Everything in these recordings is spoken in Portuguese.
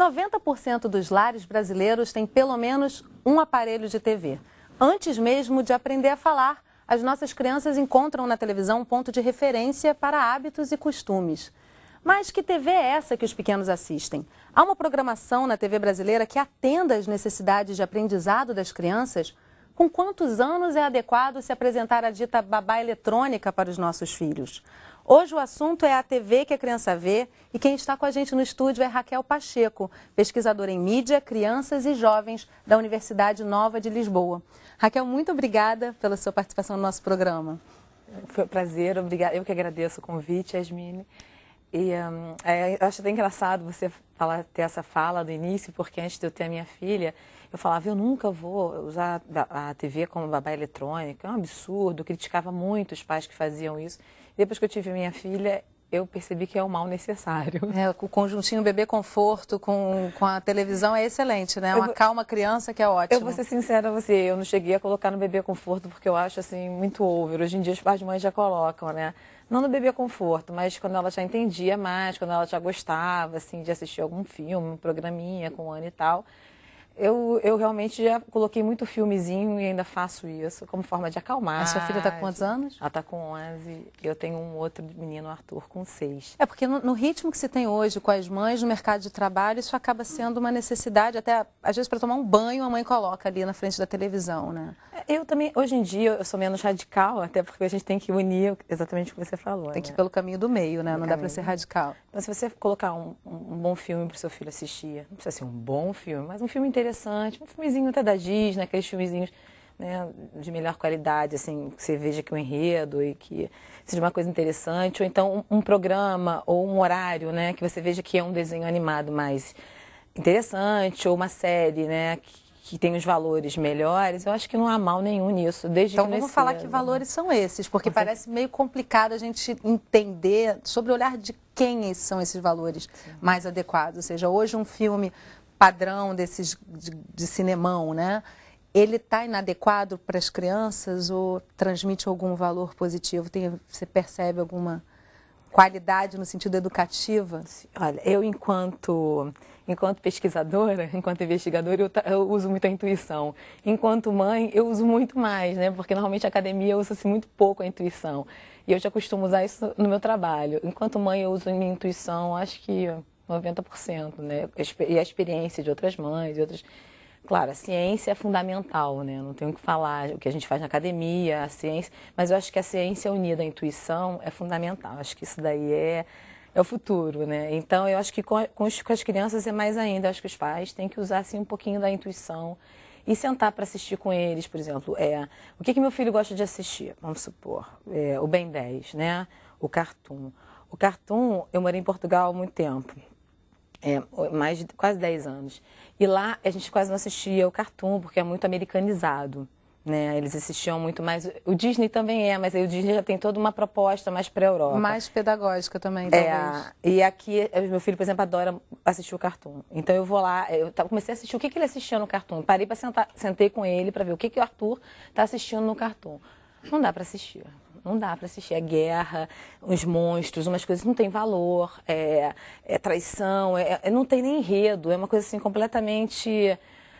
90% dos lares brasileiros têm pelo menos um aparelho de TV. Antes mesmo de aprender a falar, as nossas crianças encontram na televisão um ponto de referência para hábitos e costumes. Mas que TV é essa que os pequenos assistem? Há uma programação na TV brasileira que atenda às necessidades de aprendizado das crianças? Com quantos anos é adequado se apresentar a dita babá eletrônica para os nossos filhos? Hoje o assunto é a TV que a criança vê e quem está com a gente no estúdio é Raquel Pacheco, pesquisadora em mídia, crianças e jovens da Universidade Nova de Lisboa. Raquel, muito obrigada pela sua participação no nosso programa. Foi um prazer, obrigada. Eu que agradeço o convite, Yasmine. E eu acho até engraçado você ter essa fala do início, porque antes de eu ter a minha filha, eu falava, eu nunca vou usar a TV como babá eletrônica, é um absurdo, eu criticava muito os pais que faziam isso. Depois que eu tive a minha filha, eu percebi que é um mal necessário. O conjuntinho bebê conforto com a televisão é excelente, né? Uma calma criança que é ótimo. Eu vou ser sincera a você, eu não cheguei a colocar no bebê conforto porque eu acho assim muito over. Hoje em dia os pais de mãe já colocam, né? Não no bebê conforto, mas quando ela já entendia mais, quando ela já gostava assim, de assistir algum filme, um programinha com o Ana e tal. Eu realmente já coloquei muito filmezinho e ainda faço isso como forma de acalmar. A sua filha está com quantos anos? Ela está com 11. Eu tenho um outro menino, Arthur, com 6. É porque no ritmo que se tem hoje com as mães no mercado de trabalho, isso acaba sendo uma necessidade, até às vezes para tomar um banho a mãe coloca ali na frente da televisão, né? Eu também, hoje em dia, eu sou menos radical, até porque a gente tem que unir exatamente o que você falou. Tem que ir pelo caminho do meio, né? Não dá para ser radical. Então, se você colocar um bom filme para o seu filho assistir, não precisa ser um bom filme, mas um filme interessante, um filmezinho até da Disney, aqueles filmezinhos, né, de melhor qualidade, assim, que você veja que o enredo e que seja uma coisa interessante, ou então um programa ou um horário, né, que você veja que é um desenho animado mais interessante, ou uma série, né, que tem os valores melhores, eu acho que não há mal nenhum nisso, desde então que vamos falar que valores são esses, porque parece meio complicado a gente entender sobre o olhar de quem são esses valores mais adequados. Ou seja, hoje um filme padrão desses de cinemão, né? Ele está inadequado para as crianças ou transmite algum valor positivo? Você percebe alguma qualidade no sentido educativa? Olha, eu enquanto pesquisadora, enquanto investigadora, eu uso muito a intuição. Enquanto mãe, eu uso muito mais, né? Porque normalmente a academia usa-se muito pouco a intuição. E eu já costumo usar isso no meu trabalho. Enquanto mãe, eu uso a minha intuição, acho que 90%, né? E a experiência de outras mães, de outras... Claro, a ciência é fundamental, né? Não tenho o que falar, o que a gente faz na academia, a ciência... Mas eu acho que a ciência unida à intuição é fundamental. Acho que isso daí é o futuro, né? Então, eu acho que com as crianças é mais ainda. Eu acho que os pais têm que usar, assim, um pouquinho da intuição e sentar para assistir com eles, por exemplo. O que meu filho gosta de assistir? Vamos supor, o Ben 10, né? O Cartoon. O Cartoon, eu morei em Portugal há muito tempo. Quase 10 anos. E lá a gente quase não assistia o Cartoon, porque é muito americanizado, né? Eles assistiam muito mais... O Disney também mas aí o Disney já tem toda uma proposta mais para a Europa. Mais pedagógica também, talvez. E aqui, meu filho, por exemplo, adora assistir o Cartoon. Então eu vou lá, comecei a assistir o que ele assistia no Cartoon. Parei para sentei com ele para ver o que o Arthur está assistindo no Cartoon. Não dá para assistir. Não dá para assistir. É guerra, uns monstros, umas coisas que não tem valor, é traição, não tem nem enredo. É uma coisa assim completamente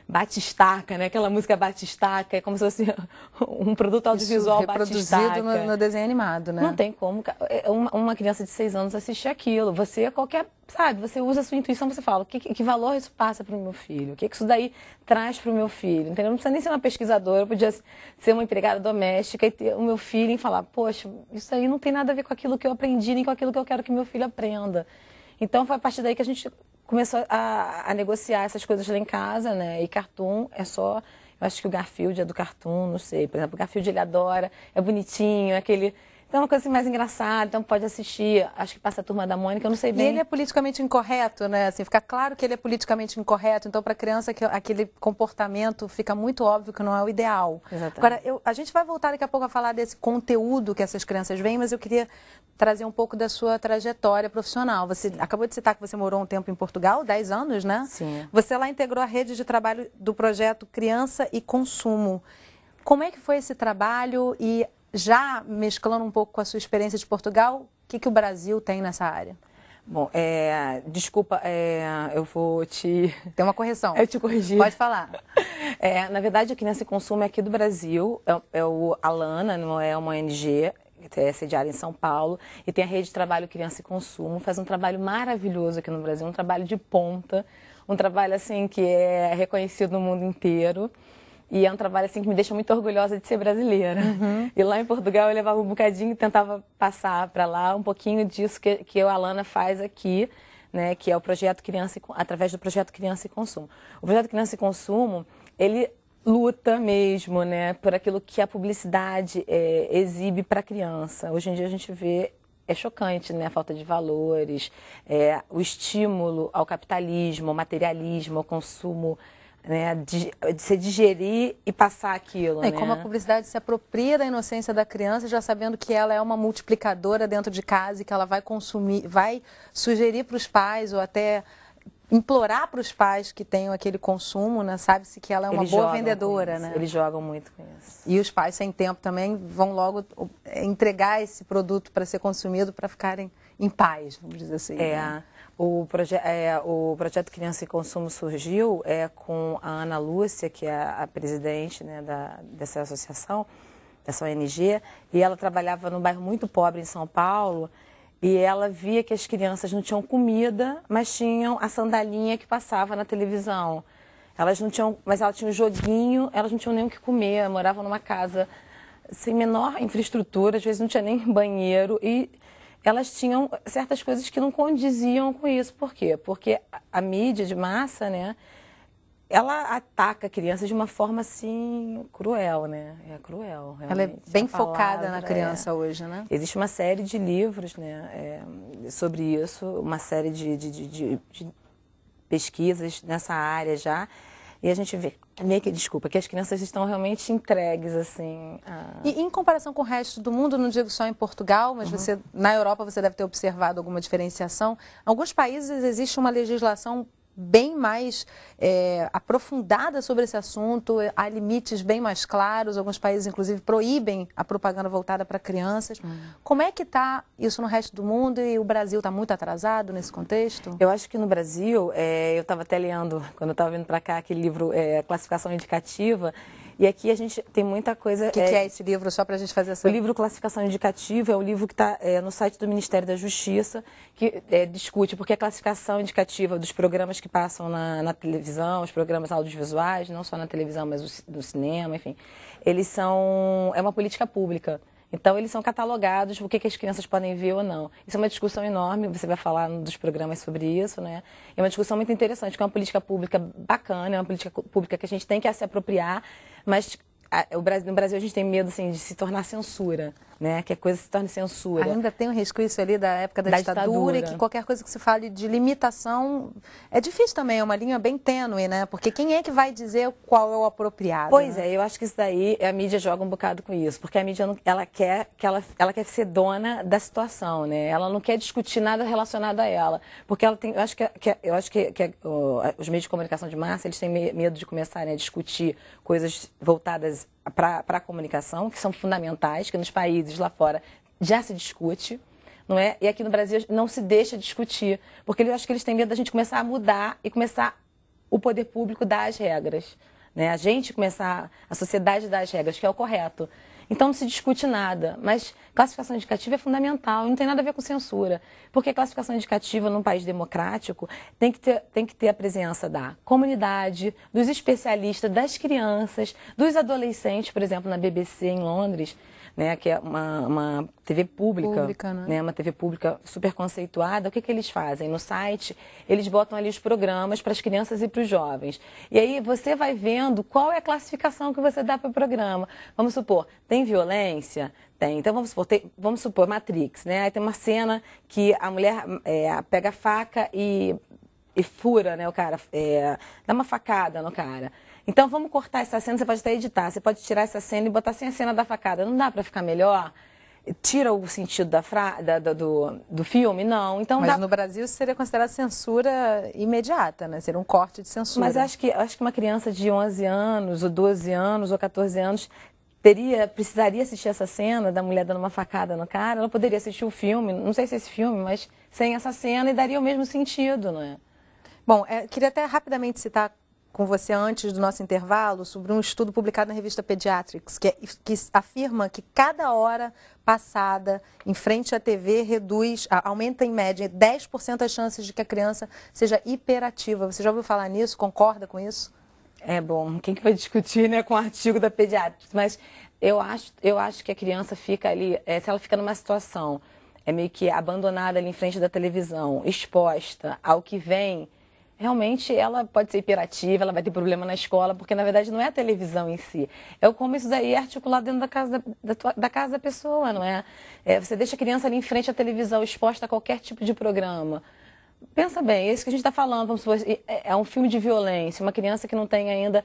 batistaca, né? Aquela música batistaca, é como se fosse um produto audiovisual reproduzido no desenho animado, né? Não tem como uma criança de 6 anos assistir aquilo. Você você usa a sua intuição, você fala, que valor isso passa para o meu filho? O que isso daí traz para o meu filho? Entendeu? Não precisa nem ser uma pesquisadora, eu podia ser uma empregada doméstica e ter o meu filho e falar, poxa, isso aí não tem nada a ver com aquilo que eu aprendi, nem com aquilo que eu quero que meu filho aprenda. Então, foi a partir daí que a gente começou a negociar essas coisas lá em casa, né? E Cartoon é só... Eu acho que o Garfield é do Cartoon, não sei. Por exemplo, o Garfield ele adora, é bonitinho, é aquele... Então é uma coisa assim mais engraçada, então pode assistir. Acho que passa a Turma da Mônica, eu não sei bem. E ele é politicamente incorreto, né? Assim, fica claro que ele é politicamente incorreto, então para a criança aquele comportamento fica muito óbvio que não é o ideal. Exatamente. Agora, a gente vai voltar daqui a pouco a falar desse conteúdo que essas crianças veem, mas eu queria trazer um pouco da sua trajetória profissional. Você acabou de citar que você morou um tempo em Portugal, 10 anos, né? Sim. Você lá integrou a rede de trabalho do projeto Criança e Consumo. Como é que foi esse trabalho e já mesclando um pouco com a sua experiência de Portugal, o que o Brasil tem nessa área? Bom, desculpa, eu vou te... Tem uma correção. Eu te corrigi. Pode falar. Na verdade, a Criança e Consumo é aqui do Brasil, é o Alana, não é uma ONG, é sediada em São Paulo, e tem a Rede de Trabalho Criança e Consumo, faz um trabalho maravilhoso aqui no Brasil, um trabalho de ponta, um trabalho assim que é reconhecido no mundo inteiro. E é um trabalho assim que me deixa muito orgulhosa de ser brasileira. Uhum. E lá em Portugal eu levava um bocadinho e tentava passar para lá um pouquinho disso que a Alana faz aqui, né, que é o projeto através do projeto Criança e Consumo. O projeto Criança e Consumo, ele luta mesmo, né, por aquilo que a publicidade exibe para a criança. Hoje em dia a gente vê, é chocante, né, a falta de valores, o estímulo ao capitalismo, ao materialismo, ao consumo, né, de se digerir e passar aquilo. E né? como a publicidade se apropria da inocência da criança, já sabendo que ela é uma multiplicadora dentro de casa e que ela vai consumir, vai sugerir para os pais ou até implorar para os pais que tenham aquele consumo, né? Sabe-se que ela é uma boa vendedora, né? Eles jogam muito com isso. E os pais, sem tempo também, vão logo entregar esse produto para ser consumido para ficarem em paz, vamos dizer assim. Né? O projeto Criança e Consumo surgiu com a Ana Lúcia, que é a presidente, né, dessa associação, dessa ONG, e ela trabalhava num bairro muito pobre em São Paulo, e ela via que as crianças não tinham comida, mas tinham a sandalinha que passava na televisão. Elas não tinham, mas elas tinham um joguinho, elas não tinham nem o que comer, moravam numa casa sem menor infraestrutura, às vezes não tinha nem banheiro, e elas tinham certas coisas que não condiziam com isso. Por quê? Porque a mídia de massa, né, ela ataca a criança de uma forma, assim, cruel, né? É cruel, realmente. Ela é bem focada na criança hoje, né? Existe uma série de livros, né, sobre isso, uma série de pesquisas nessa área já. E a gente vê, que as crianças estão realmente entregues, assim. E em comparação com o resto do mundo, não digo só em Portugal, mas na Europa você deve ter observado alguma diferenciação. Em alguns países existe uma legislação bem mais aprofundada sobre esse assunto, há limites bem mais claros, alguns países inclusive proíbem a propaganda voltada para crianças. Como é que está isso no resto do mundo e o Brasil está muito atrasado nesse contexto? Eu acho que no Brasil, eu estava até lendo, quando eu estava vindo para cá, aquele livro Classificação Indicativa, e aqui a gente tem muita coisa... O que é esse livro, só para a gente fazer essa... O livro Classificação Indicativa é o livro que está no site do Ministério da Justiça, que discute porque a classificação indicativa dos programas que passam na televisão, os programas audiovisuais, não só na televisão, mas no cinema, enfim, eles são... é uma política pública. Então, eles são catalogados, o que as crianças podem ver ou não. Isso é uma discussão enorme, você vai falar dos programas sobre isso, né? É uma discussão muito interessante, porque é uma política pública bacana, é uma política pública que a gente tem que se apropriar, mas no Brasil a gente tem medo, assim, de se tornar censura, né? Que a coisa se torne censura. Ainda tem um resquício ali da época da ditadura, e que qualquer coisa que se fale de limitação é difícil também, é uma linha bem tênue, né? Porque quem é que vai dizer qual é o apropriado? Pois né? eu acho que isso daí, a mídia joga um bocado com isso, porque a mídia, ela quer ser dona da situação, né? Ela não quer discutir nada relacionado a ela, porque ela tem, eu acho que os meios de comunicação de massa, eles têm medo de começarem a discutir coisas voltadas para a comunicação, que são fundamentais, que nos países lá fora já se discute, não é? E aqui no Brasil não se deixa discutir, porque eu acho que eles têm medo da gente começar a mudar e começar o poder público dar as regras, né? A gente começar, a sociedade dar as regras, que é o correto. Então não se discute nada, mas classificação indicativa é fundamental, não tem nada a ver com censura, porque classificação indicativa num país democrático tem que ter a presença da comunidade, dos especialistas, das crianças, dos adolescentes, por exemplo, na BBC em Londres, né, que é uma TV pública, né, uma TV pública super conceituada. O que eles fazem? No site, eles botam ali os programas para as crianças e para os jovens. E aí você vai vendo qual é a classificação que você dá para o programa. Vamos supor, tem violência? Tem. Então vamos supor Matrix, né? Aí tem uma cena que a mulher pega a faca e fura, né, o cara, dá uma facada no cara. Então, vamos cortar essa cena, você pode até editar, você pode tirar essa cena e botar sem a cena da facada. Não dá para ficar melhor? Tira o sentido do filme? Não. Então, mas no Brasil isso seria considerado censura imediata, né? Seria um corte de censura. Mas acho que uma criança de 11 anos, ou 12 anos, ou 14 anos, precisaria assistir essa cena da mulher dando uma facada no cara, ela poderia assistir o filme, não sei se é esse filme, mas sem essa cena e daria o mesmo sentido, não é? Bom, queria até rapidamente citar com você antes do nosso intervalo sobre um estudo publicado na revista Pediatrics, que afirma que cada hora passada em frente à TV aumenta em média 10% as chances de que a criança seja hiperativa. Você já ouviu falar nisso? Concorda com isso? É bom, quem que vai discutir, né, com o artigo da Pediatrics? Mas eu acho que a criança fica ali, se ela fica numa situação meio que abandonada ali em frente da televisão, exposta ao que vem, realmente ela pode ser hiperativa, ela vai ter problema na escola, porque na verdade não é a televisão em si. É como isso daí é articulado dentro da casa da pessoa, não é? Você deixa a criança ali em frente à televisão, exposta a qualquer tipo de programa. Pensa bem, é isso que a gente está falando, vamos supor, é um filme de violência, uma criança que não tem ainda,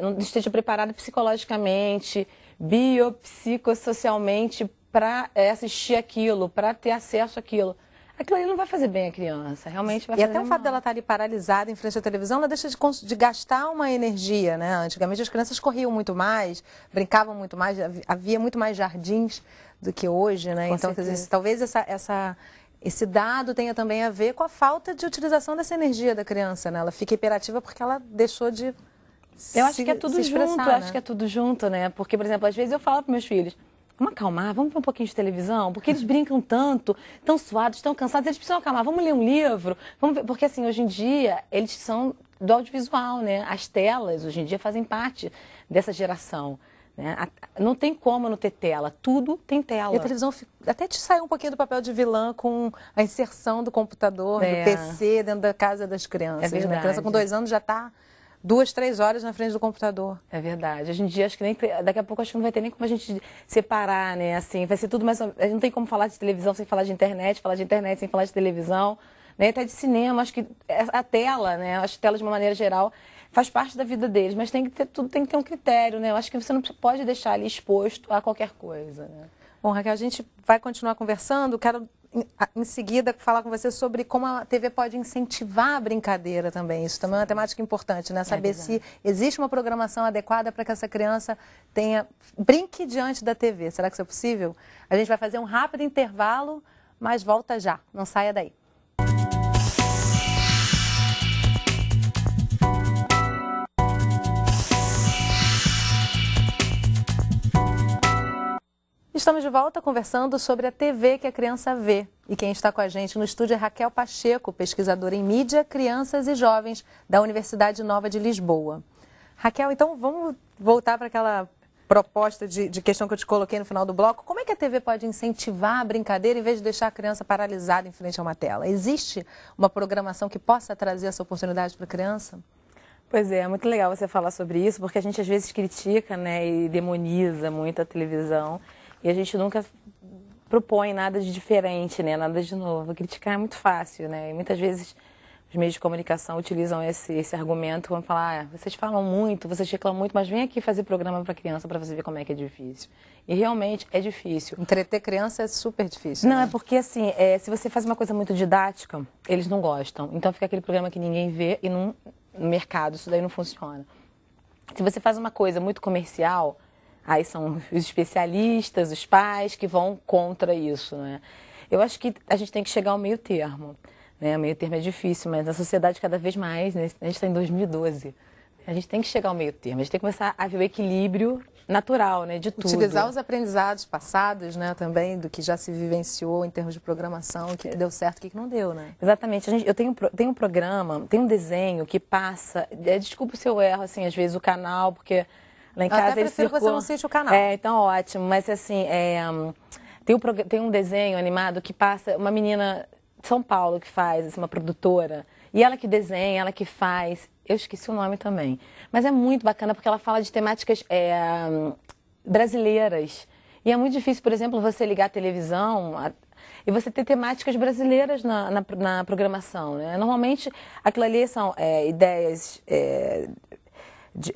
não esteja preparada psicologicamente, biopsicossocialmente para assistir aquilo, para ter acesso àquilo. Aquilo ali não vai fazer bem a criança, realmente vai fazer até o fato dela estar ali paralisada em frente à televisão, ela deixa de gastar uma energia, né? Antigamente as crianças corriam muito mais, brincavam muito mais, havia muito mais jardins do que hoje, né? Então, quer dizer, talvez esse dado tenha também a ver com a falta de utilização dessa energia da criança, né? Ela fica hiperativa porque ela deixou de Eu acho que é tudo junto, né? acho que é tudo junto, né? Porque, por exemplo, às vezes eu falo para meus filhos, vamos acalmar, vamos ver um pouquinho de televisão, porque eles brincam tanto, tão suados, tão cansados, eles precisam acalmar, vamos ler um livro, vamos ver, porque assim, hoje em dia, eles são do audiovisual, né? As telas, hoje em dia, fazem parte dessa geração. Né? Não tem como não ter tela, tudo tem tela. E a televisão até te saiu um pouquinho do papel de vilã com a inserção do computador, do PC dentro da casa das crianças. É verdade. Né? A criança com 2 anos já está 2, 3 horas na frente do computador. É verdade. Hoje em dia, acho que daqui a pouco acho que não vai ter nem como a gente separar, né? Assim, vai ser tudo mais... Não tem como falar de televisão sem falar de internet sem falar de televisão, né? Até de cinema, acho que a tela, né? Acho que a tela, de uma maneira geral, faz parte da vida deles, mas tudo tem que ter um critério, né? Eu acho que você não pode deixar ali exposto a qualquer coisa, né? Bom, Raquel, a gente vai continuar conversando. Quero, em seguida, falar com você sobre como a TV pode incentivar a brincadeira também. Isso também é uma temática importante, né? Saber se existe uma programação adequada para que essa criança brinque diante da TV. Será que isso é possível? A gente vai fazer um rápido intervalo, mas volta já. Não saia daí. Estamos de volta conversando sobre a TV que a criança vê. E quem está com a gente no estúdio é Raquel Pacheco, pesquisadora em mídia, crianças e jovens da Universidade Nova de Lisboa. Raquel, então vamos voltar para aquela proposta de questão que eu te coloquei no final do bloco. Como é que a TV pode incentivar a brincadeira em vez de deixar a criança paralisada em frente a uma tela? Existe uma programação que possa trazer essa oportunidade para a criança? Pois é muito legal você falar sobre isso, porque a gente às vezes critica, né, e demoniza muito a televisão. E a gente nunca propõe nada de diferente, né? Nada de novo. Criticar é muito fácil, né? E muitas vezes os meios de comunicação utilizam esse argumento quando falam, vocês falam muito, vocês reclamam muito, mas vem aqui fazer programa para criança para você ver como é que é difícil. E realmente é difícil. Entreter criança é super difícil. Não, né? É porque assim, se você faz uma coisa muito didática, eles não gostam. Então fica aquele programa que ninguém vê e no mercado isso daí não funciona. Se você faz uma coisa muito comercial... Aí são os especialistas, os pais que vão contra isso, né? Eu acho que a gente tem que chegar ao meio termo, né? O meio termo é difícil, mas a sociedade cada vez mais, né? A gente está em 2012, a gente tem que chegar ao meio termo, a gente tem que começar a ver o equilíbrio natural, né? De tudo. Utilizar os aprendizados passados, né? Também do que já se vivenciou em termos de programação, o que deu certo, o que não deu, né? Exatamente. Eu tenho um programa, tem um desenho que passa, desculpa se eu erro, assim, às vezes o canal, porque... Lá em casa até prefiro que você não cite o canal. Então ótimo. Mas assim, tem um desenho animado que passa, uma menina de São Paulo que faz, assim, uma produtora, e ela que desenha, ela que faz, eu esqueci o nome também. Mas é muito bacana porque ela fala de temáticas brasileiras. E é muito difícil, por exemplo, você ligar a televisão e você ter temáticas brasileiras na programação, né? Normalmente, aquilo ali são ideias...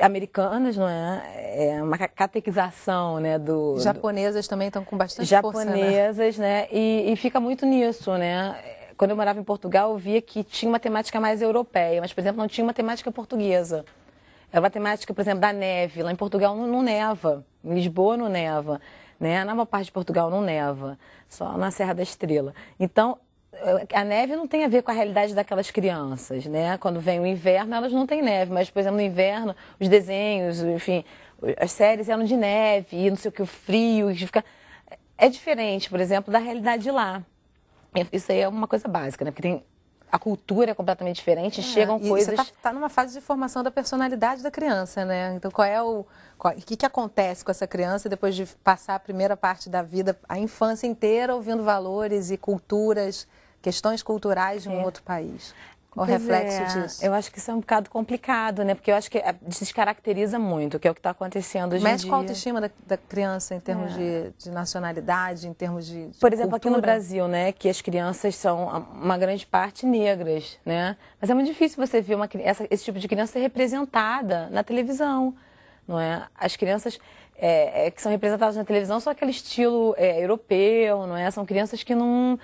americanas, não é? É uma catequização, né? Japonesas também estão com bastante japonesas, força, né? E fica muito nisso, né? Quando eu morava em Portugal, eu via que tinha uma temática mais europeia, mas, por exemplo, não tinha uma temática portuguesa. Era uma temática, por exemplo, da neve. Lá em Portugal não neva, Em Lisboa não neva, né? Na maior parte de Portugal não neva, só na Serra da Estrela. Então, a neve não tem a ver com a realidade daquelas crianças, né? Quando vem o inverno, elas não têm neve, mas, por exemplo, no inverno, os desenhos, enfim, as séries eram de neve, e não sei o que, o frio, fica... É diferente, por exemplo, da realidade de lá. Isso aí é uma coisa básica, né? Porque a cultura é completamente diferente, chegam coisas... Você está numa fase de formação da personalidade da criança, né? Então, o que acontece com essa criança depois de passar a primeira parte da vida, a infância inteira, ouvindo valores e culturas, questões culturais de um outro país? O reflexo disso. Eu acho que isso é um bocado complicado, né? Porque eu acho que descaracteriza muito, que é o que está acontecendo hoje em dia. Mexe com a autoestima da criança em termos de nacionalidade, em termos de Por exemplo, cultura. aqui no Brasil, né? Que as crianças são, uma grande parte, negras, né? Mas é muito difícil você ver esse tipo de criança ser representada na televisão, não é? As crianças que são representadas na televisão são aquele estilo europeu, não é? São crianças que não...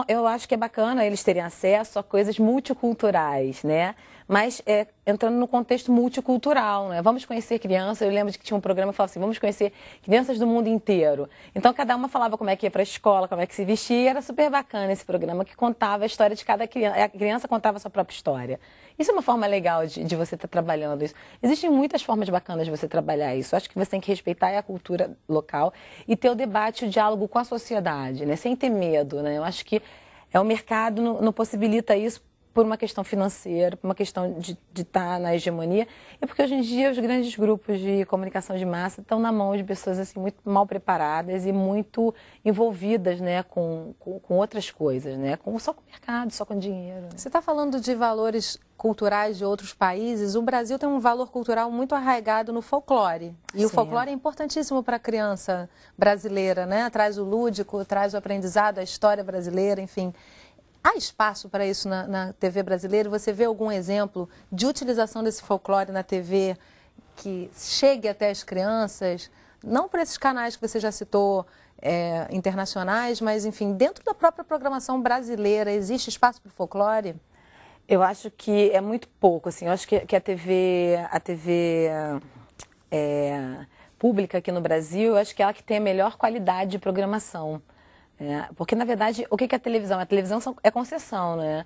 Eu acho que é bacana eles terem acesso a coisas multiculturais, né? Mas entrando no contexto multicultural, né? Vamos conhecer crianças. Eu lembro de que tinha um programa que falava assim, vamos conhecer crianças do mundo inteiro. Então, cada uma falava como é que ia para a escola, como é que se vestia. E era super bacana esse programa que contava a história de cada criança. A criança contava a sua própria história. Isso é uma forma legal de você estar trabalhando isso. Existem muitas formas bacanas de você trabalhar isso. Eu acho que você tem que respeitar a cultura local e ter o debate, o diálogo com a sociedade, né? Sem ter medo, né? Eu acho que o mercado não possibilita isso por uma questão financeira, por uma questão de estar na hegemonia, e porque hoje em dia os grandes grupos de comunicação de massa estão na mão de pessoas assim, muito mal preparadas e muito envolvidas, né, com outras coisas, né, só com o mercado, só com dinheiro. Você está falando de valores culturais de outros países. O Brasil tem um valor cultural muito arraigado no folclore. E o folclore é importantíssimo para a criança brasileira, né? Traz o lúdico, traz o aprendizado, a história brasileira, enfim. Há espaço para isso na TV brasileira? Você vê algum exemplo de utilização desse folclore na TV que chegue até as crianças? Não por esses canais que você já citou, internacionais, mas, enfim, dentro da própria programação brasileira, existe espaço para o folclore? Eu acho que é muito pouco, assim. Eu acho que a TV pública aqui no Brasil, eu acho que é ela que tem a melhor qualidade de programação. Porque, na verdade, o que é a televisão? A televisão é concessão, né?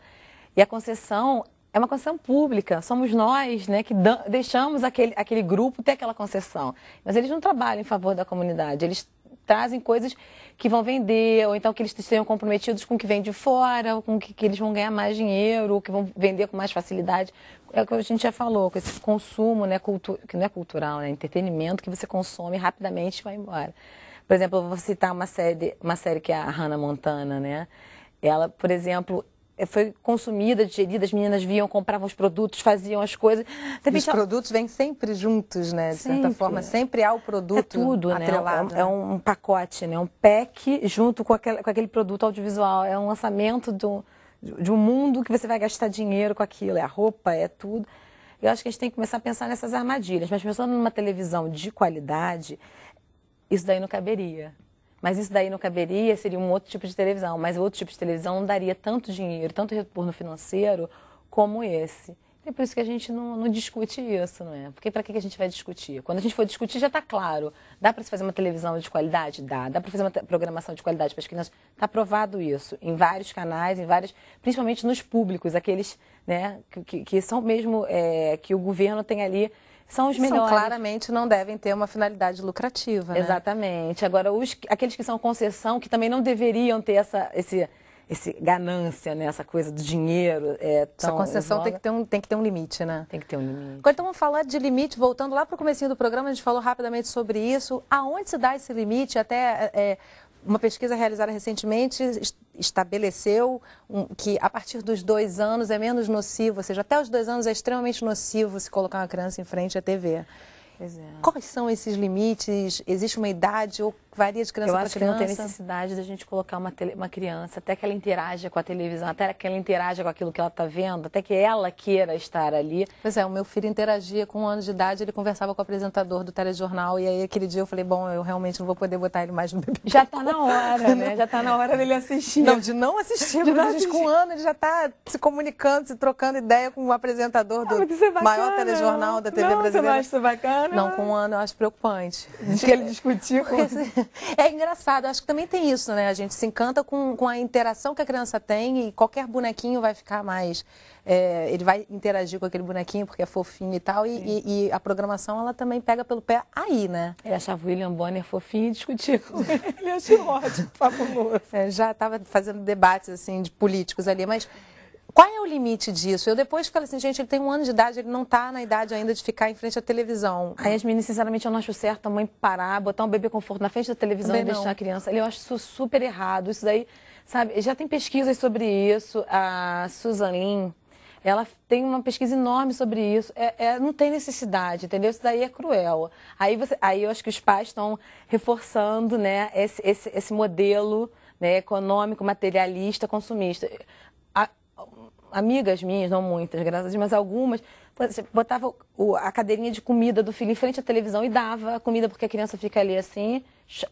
E a concessão é uma concessão pública. Somos nós, né, que deixamos aquele grupo ter aquela concessão. Mas eles não trabalham em favor da comunidade. Eles trazem coisas que vão vender, ou então que eles estejam comprometidos com o que vem de fora, ou com que eles vão ganhar mais dinheiro, ou que vão vender com mais facilidade. É o que a gente já falou, com esse consumo, né, que não é cultural, né, entretenimento, que você consome rapidamente e vai embora. Por exemplo, eu vou citar uma série que é a Hannah Montana, né? Ela, por exemplo, foi consumida, digerida, as meninas viam, compravam os produtos, faziam as coisas. Os produtos vêm sempre juntos, né? De certa forma, sempre há o produto tudo, atrelado. Né? É um pacote, né? Um pack junto com aquele produto audiovisual. É um lançamento de um mundo que você vai gastar dinheiro com aquilo. É a roupa, é tudo. Eu acho que a gente tem que começar a pensar nessas armadilhas. Mas pensando numa televisão de qualidade, isso daí não caberia. Mas isso daí não caberia, seria um outro tipo de televisão. Mas o outro tipo de televisão não daria tanto dinheiro, tanto retorno financeiro como esse. É por isso que a gente não discute isso, não é? Porque para que a gente vai discutir? Quando a gente for discutir, já está claro. Dá para se fazer uma televisão de qualidade? Dá. Dá para fazer uma programação de qualidade para as crianças? Está provado isso. Em vários canais, principalmente nos públicos, aqueles, né, que são mesmo, que o governo tem ali, são os melhores. Claramente não devem ter uma finalidade lucrativa, né? Exatamente. Agora, aqueles que são concessão, que também não deveriam ter esse ganância, né? Essa coisa do dinheiro. Essa concessão tem que ter um limite, né? Tem que ter um limite. Agora, então, vamos falar de limite, voltando lá para o comecinho do programa, a gente falou rapidamente sobre isso. Aonde se dá esse limite? Até uma pesquisa realizada recentemente estabeleceu que a partir dos 2 anos é menos nocivo, ou seja, até os 2 anos é extremamente nocivo se colocar uma criança em frente à TV. Pois é. Quais são esses limites? Existe uma idade? Ou varia de criança para criança? Eu acho que não tem necessidade da gente colocar uma criança, até que ela interaja com a televisão, até que ela interaja com aquilo que ela está vendo, até que ela queira estar ali. Pois é, o meu filho interagia com 1 ano de idade, ele conversava com o apresentador do telejornal, e aí aquele dia eu falei, bom, eu realmente não vou poder botar ele mais no bebê. Já está na hora, né? Já está na hora dele assistir. Não, de não assistir, mas a gente com 1 ano ele já está se comunicando, se trocando ideia com o apresentador do maior telejornal da TV brasileira. Você não acha isso bacana? Não, com 1 ano eu acho preocupante. Diz que ele discutiu com... É engraçado, acho que também tem isso, né? A gente se encanta com a interação que a criança tem e qualquer bonequinho vai ficar mais... ele vai interagir com aquele bonequinho porque é fofinho e tal. E a programação, ela também pega pelo pé aí, né? Ele achava o William Bonner fofinho e discutia com ele. Ele achou ótimo, fabuloso. Já estava fazendo debates, assim, de políticos ali, mas... Qual é o limite disso? Eu depois falei assim, gente, ele tem 1 ano de idade, ele não está na idade ainda de ficar em frente à televisão. Aí as meninas, sinceramente, eu não acho certo a mãe parar, botar um bebê conforto na frente da televisão e deixar a criança. Eu acho isso super errado. Isso daí, sabe, já tem pesquisas sobre isso. A Susan Lin, ela tem uma pesquisa enorme sobre isso. Não tem necessidade, entendeu? Isso daí é cruel. Aí eu acho que os pais estão reforçando, né, esse modelo, né, econômico, materialista, consumista. Amigas minhas, não muitas, graças a Deus, mas algumas, você botava a cadeirinha de comida do filho em frente à televisão e dava a comida, porque a criança fica ali assim,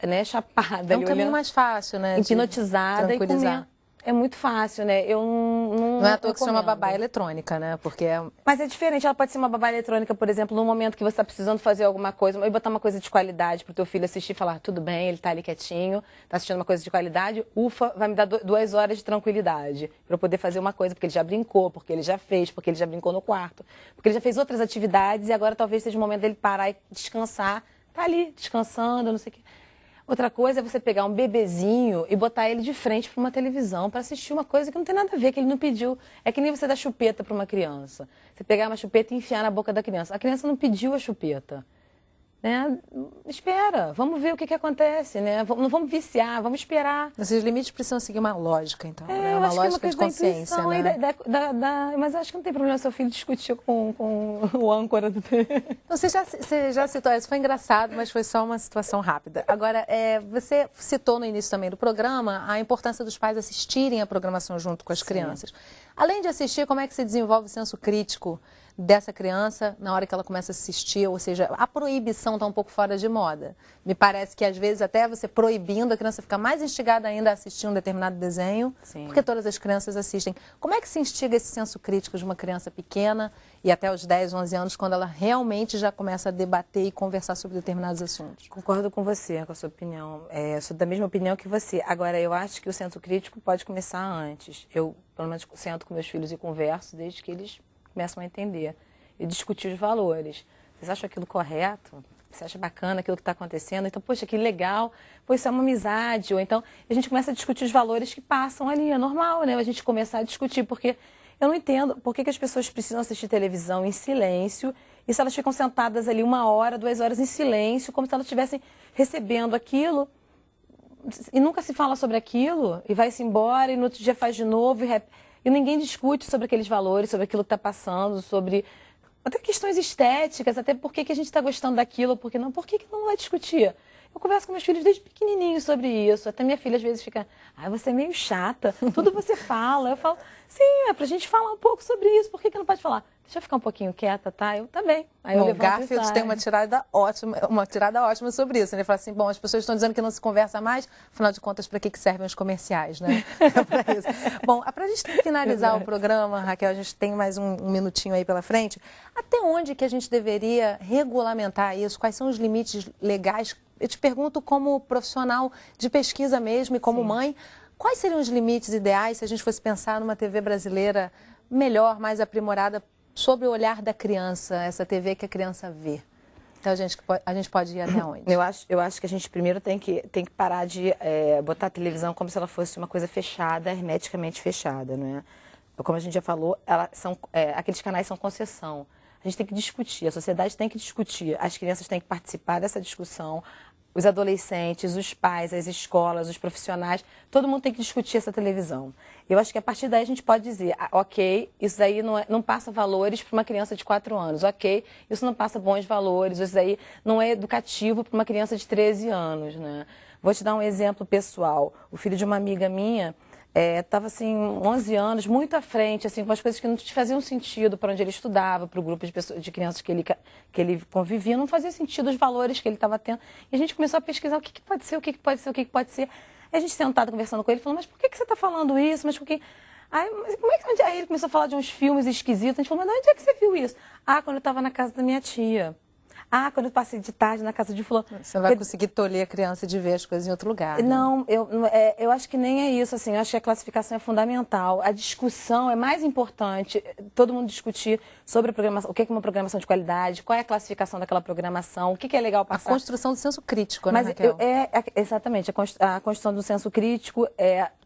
né, chapada. É um caminho mais fácil, né? Hipnotizada e comer. É muito fácil, né? Eu não é à toa que se chama babá eletrônica, né? Porque Mas é diferente, ela pode ser uma babá eletrônica, por exemplo, no momento que você está precisando fazer alguma coisa, e botar uma coisa de qualidade para o teu filho assistir e falar, tudo bem, ele está ali quietinho, está assistindo uma coisa de qualidade, ufa, vai me dar 2 horas de tranquilidade para eu poder fazer uma coisa, porque ele já brincou, porque ele já fez, porque ele já brincou no quarto, porque ele já fez outras atividades e agora talvez seja o momento dele parar e descansar, tá ali descansando, não sei o quê. Outra coisa é você pegar um bebezinho e botar ele de frente para uma televisão para assistir uma coisa que não tem nada a ver, que ele não pediu. É que nem você dar chupeta para uma criança. Você pegar uma chupeta e enfiar na boca da criança. A criança não pediu a chupeta. Né? Espera, vamos ver o que acontece, né? Não vamos viciar, vamos esperar. Esses limites precisam seguir uma lógica, então, né? Uma lógica de consciência, né? Mas acho que não tem problema seu filho discutir com o âncora do Você já citou, isso foi engraçado, mas foi só uma situação rápida. Agora, você citou no início também do programa a importância dos pais assistirem a programação junto com as crianças. Além de assistir, como é que se desenvolve o senso crítico dessa criança na hora que ela começa a assistir? Ou seja, a proibição está um pouco fora de moda. Me parece que às vezes até você proibindo, a criança fica mais instigada ainda a assistir um determinado desenho, porque todas as crianças assistem. Como é que se instiga esse senso crítico de uma criança pequena e até os 10, 11 anos, quando ela realmente já começa a debater e conversar sobre determinados assuntos? Concordo com você, com a sua opinião. Sou da mesma opinião que você. Agora, eu acho que o senso crítico pode começar antes. Eu, pelo menos, sento com meus filhos e converso desde que eles começam a entender e discutir os valores. Vocês acham aquilo correto? Você acha bacana aquilo que está acontecendo? Então, poxa, que legal. Pois isso é uma amizade. Ou então, a gente começa a discutir os valores que passam ali. É normal, né? A gente começar a discutir, porque eu não entendo por que as pessoas precisam assistir televisão em silêncio e se elas ficam sentadas ali 1 hora, 2 horas em silêncio, como se elas estivessem recebendo aquilo e nunca se fala sobre aquilo e vai-se embora e no outro dia faz de novo e ninguém discute sobre aqueles valores, sobre aquilo que está passando, sobre até questões estéticas, até por que a gente está gostando daquilo, por que não vai discutir? Eu converso com meus filhos desde pequenininho sobre isso. Até minha filha às vezes fica, você é meio chata, tudo você fala. Eu falo, sim, é pra gente falar um pouco sobre isso, por que não pode falar? Deixa eu ficar um pouquinho quieta, tá? Eu também. Aí eu levanto Garfield tem uma tirada ótima sobre isso. Ele fala assim, bom, as pessoas estão dizendo que não se conversa mais, afinal de contas, para que servem os comerciais, né? É pra isso. Bom, para a gente finalizar o programa, Raquel, a gente tem mais um minutinho aí pela frente. Até onde que a gente deveria regulamentar isso? Quais são os limites legais? Eu te pergunto como profissional de pesquisa mesmo e como mãe, quais seriam os limites ideais se a gente fosse pensar numa TV brasileira melhor, mais aprimorada, sobre o olhar da criança, essa TV que a criança vê? Então a gente pode ir até onde? Eu acho que a gente primeiro tem que parar de botar a televisão como se ela fosse uma coisa fechada, hermeticamente fechada, não é? Como a gente já falou, aqueles canais são concessão. A gente tem que discutir, a sociedade tem que discutir, as crianças têm que participar dessa discussão, os adolescentes, os pais, as escolas, os profissionais, todo mundo tem que discutir essa televisão. Eu acho que a partir daí a gente pode dizer, ok, isso aí não passa valores para uma criança de 4 anos, ok, isso não passa bons valores, isso aí não é educativo para uma criança de 13 anos, né? Vou te dar um exemplo pessoal. O filho de uma amiga minha estava assim, 11 anos, muito à frente, assim, com as coisas que não te faziam sentido para onde ele estudava, para o grupo de pessoas, de crianças que ele convivia, não fazia sentido os valores que ele estava tendo. E a gente começou a pesquisar o que pode ser, o que pode ser, o que pode ser. Aí a gente sentado conversando com ele, falou, mas por que você está falando isso? Mas por que... Aí ele começou a falar de uns filmes esquisitos. A gente falou, mas onde é que você viu isso? Ah, quando eu estava na casa da minha tia. Ah, quando eu passei de tarde na casa de fulano. Você não vai conseguir tolher a criança de ver as coisas em outro lugar. Né? Não, eu acho que nem é isso. Assim, eu acho que a classificação é fundamental. A discussão é mais importante. Todo mundo discutir sobre a programação, o que é uma programação de qualidade, qual é a classificação daquela programação, o que é legal passar. A construção do senso crítico, né, Mas Raquel? Exatamente, a construção do senso crítico,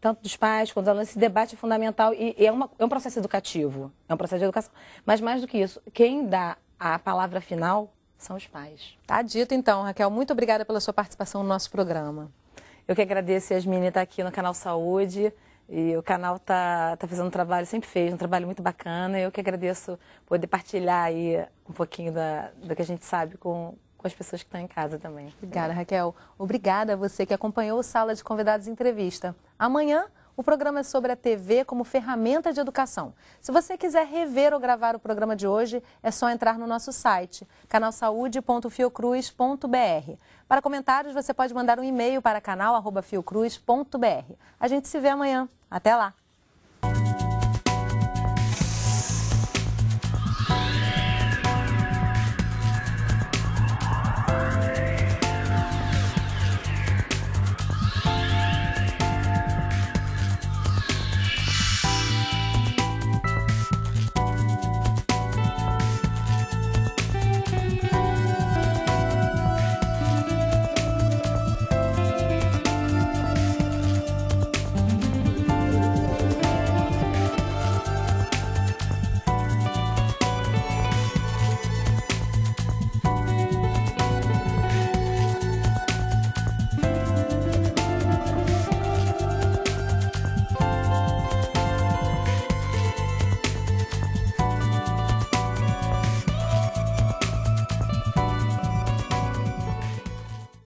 tanto dos pais quanto dos alunos, esse debate é fundamental e é um processo educativo, é um processo de educação. Mas mais do que isso, quem dá a palavra final são os pais. Tá dito então, Raquel. Muito obrigada pela sua participação no nosso programa. Eu que agradeço, Yasmine, estar aqui no Canal Saúde. E o canal tá fazendo um trabalho, sempre fez um trabalho muito bacana. Eu que agradeço poder partilhar aí um pouquinho do que a gente sabe com as pessoas que estão em casa também. Obrigada, Raquel. Obrigada a você que acompanhou o Sala de Convidados Entrevista. Amanhã, o programa é sobre a TV como ferramenta de educação. Se você quiser rever ou gravar o programa de hoje, é só entrar no nosso site, canalsaude.fiocruz.br. Para comentários, você pode mandar um e-mail para canal@fiocruz.br. A gente se vê amanhã. Até lá!